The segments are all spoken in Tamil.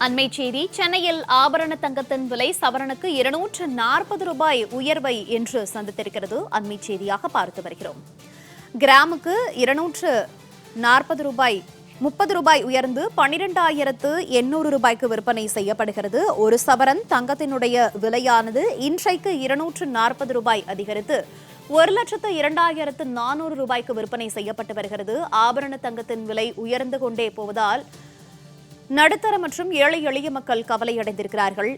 அண்மை செய்தி. சென்னையில் ஆபரண தங்கத்தின் விலை சவரனுக்கு 240 ரூபாய் உயர்வை என்று சந்தித்திருக்கிறது. அண்மை செய்தியாக பார்த்து வருகிறோம். கிராமுக்கு 240 ரூபாய் 30 ரூபாய் உயர்ந்து 12,800 ரூபாய்க்கு விற்பனை செய்யப்படுகிறது. ஒரு சவரன் தங்கத்தினுடைய விலையானது இன்றைக்கு 240 ரூபாய் அதிகரித்து 1,02,400 ரூபாய்க்கு விற்பனை செய்யப்பட்டு வருகிறது. ஆபரண தங்கத்தின் விலை உயர்ந்து கொண்டே போவதால் நடுத்தர மற்றும் ஏழை எளிய மக்கள் கவலையடைந்திருக்கிறார்கள்.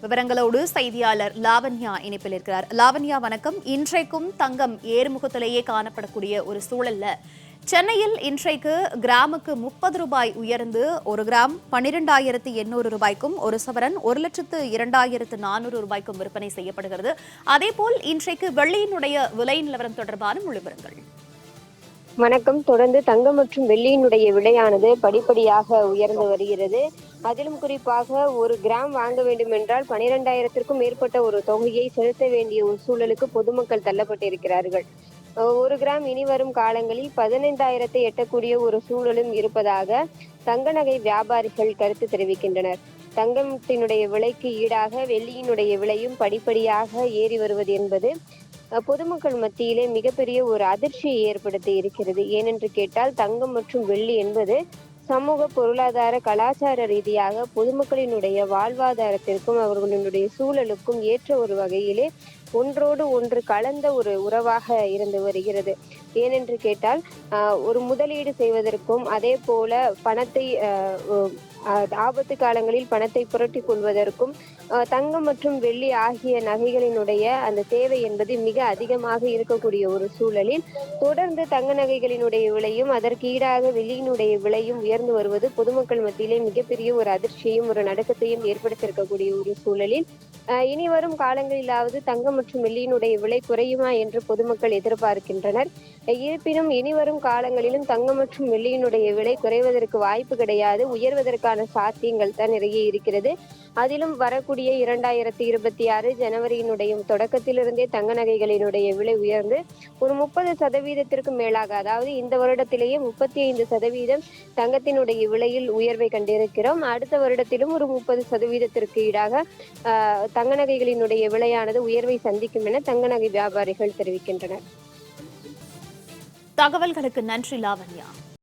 விவரங்களோடு செய்தியாளர் லாவண்யா இணைப்பில் இருக்கிறார். லாவண்யா, வணக்கம். இன்றைக்கும் தங்கம் ஏறுமுகத்திலேயே காணப்படக்கூடிய ஒரு சூழல்ல சென்னையில் இன்றைக்கு கிராமுக்கு 30 ரூபாய் உயர்ந்து ஒரு கிராம் 12,800 ரூபாய்க்கும் ஒரு சவரன் 1,02,400 ரூபாய்க்கும் விற்பனை செய்யப்படுகிறது. அதேபோல் இன்றைக்கு வெள்ளியினுடைய விலை நிலவரம் தொடர்பான விவரங்கள். வணக்கம். தொடர்ந்து தங்கம் மற்றும் வெள்ளியினுடைய விலையானது படிப்படியாக உயர்ந்து வருகிறது. அதிலும் குறிப்பாக ஒரு கிராம் வாங்க வேண்டும் என்றால் 12,000க்கும் மேற்பட்ட ஒரு தொகையை செலுத்த வேண்டிய ஒரு சூழலுக்கு பொதுமக்கள் தள்ளப்பட்டிருக்கிறார்கள். ஒரு கிராம் இனி வரும் காலங்களில் 15,000 எட்டக்கூடிய ஒரு சூழலும் இருப்பதாக தங்க நகை வியாபாரிகள் கருத்து தெரிவிக்கின்றனர். தங்கத்தினுடைய விலைக்கு ஈடாக வெள்ளியினுடைய விலையும் படிப்படியாக ஏறி வருவது என்பது பொதுமக்கள் மத்தியிலே மிகப்பெரிய ஒரு அதிர்ச்சியை ஏற்படுத்தி இருக்கிறது. ஏனென்று கேட்டால் தங்கம் மற்றும் வெள்ளி என்பது சமூக, பொருளாதார, கலாச்சார ரீதியாக பொதுமக்களினுடைய வாழ்வாதாரத்திற்கும் அவர்களுடைய சூழலுக்கும் ஏற்ற ஒரு வகையிலே ஒன்றோடு ஒன்று கலந்த ஒரு உறவாக இருந்து வருகிறது. ஏனென்று கேட்டால் ஒரு முதலீடு செய்வதற்கும் அதே போல பணத்தை ஆபத்து காலங்களில் பணத்தை புரட்டி கொள்வதற்கும் தங்கம் மற்றும் வெள்ளி ஆகிய நகைகளினுடைய அந்த தேவை என்பது மிக அதிகமாக இருக்கக்கூடிய ஒரு சூழலில் தொடர்ந்து தங்க நகைகளினுடைய விலையும் அதற்கு ஈடாக வெள்ளியினுடைய விலையும் உயர்ந்து வருவது பொதுமக்கள் மத்தியிலே மிகப்பெரிய ஒரு அதிர்ச்சியையும் ஒரு நடுக்கத்தையும் ஏற்படுத்தியிருக்கக்கூடிய ஒரு சூழலில் இனி வரும் காலங்களிலாவது தங்கம் மற்றும் வெள்ளியினுடைய விலை குறையுமா என்று பொதுமக்கள் எதிர்பார்க்கின்றனர். இருப்பினும் இனி வரும் காலங்களிலும் தங்கம் மற்றும் வெள்ளியினுடைய விலை குறைவதற்கு வாய்ப்பு கிடையாது. உயர்வதற்கான சாத்தியங்கள் தான் நிறைய இருக்கிறது. அதிலும் வரக்கூடிய 2026 ஜனவரியினுடைய தொடக்கத்திலிருந்தே தங்க நகைகளினுடைய விலை உயர்ந்து ஒரு 30% மேலாக, அதாவது இந்த வருடத்திலேயே 35% தங்கத்தினுடைய விலையில் உயர்வை கண்டிருக்கிறோம். அடுத்த வருடத்திலும் ஒரு 30% ஈடாக தங்க நகைகளினுடைய விலையானது உயர்வை சந்திக்கும் என தங்க நகை வியாபாரிகள் தெரிவிக்கின்றனர். தகவல்களுக்கு நன்றி லாவண்யா.